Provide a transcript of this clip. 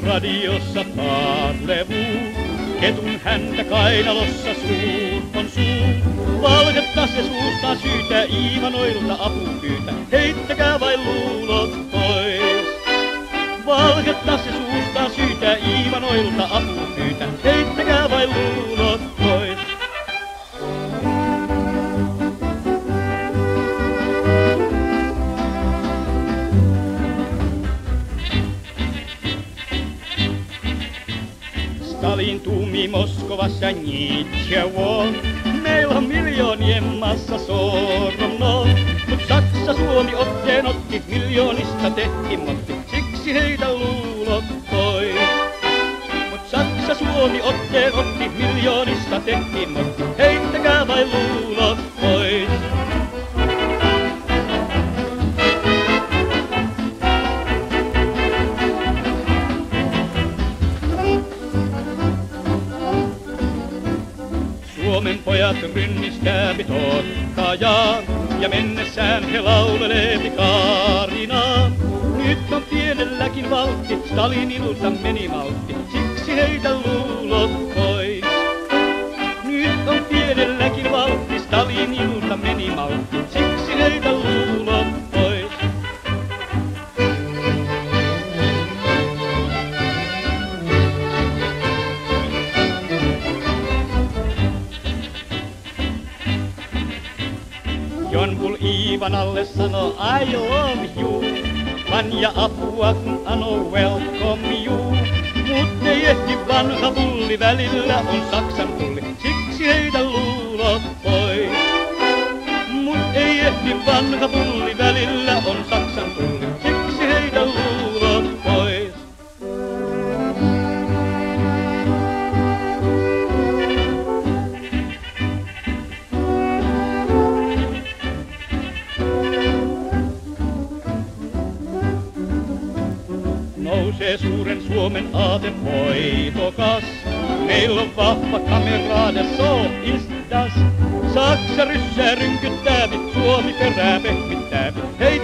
radiossa parlevuu. Ketun häntä kainalossa suun on suu. Valhetta se suusta syytä, Iivanoilta apu pyytä. Heittäkää vain luulot pois. Valhetta se suusta syytä, Iivanoilta apu pyytä. Heittäkää vain luulot pois. Stalin tuumi Moskovassa Nietzsche on. Meillä on miljoonien massa sorno. Mut Saksa Suomi otteen otti, miljoonista tehtiin motti. Siksi heitä luulot pois. Mut Saksa Suomi otteen otti, miljoonista tehtiin motti. Heittäkää vain luulot pois. Suomen pojat rynnistääpi tottajaa, ja mennessään he lauleleepi kaarinaa. Nyt on pienelläkin valtti, Stalinilta meni maltti, siksi heitä luulot pois. Nyt on pienelläkin valtti, Stalinilta meni maltti, siksi heitä luulot pois. Jon Bull Iivanalle sano I love you. Vanja apua kun ano welcome you. Mut ei ehti vanha Bulli, välillä on Saksan tulli. Siksi heitä luulot pois. Mut ei ehti vanha Bulli, välillä on Saksan tulli. Siksi heitä luulot pois. Nousee suuren Suomen aate voitokas. Meillä on vahva kamerade, so is das. Saksa ryssää rynkyttää, Suomi perää pehmittää. Hei!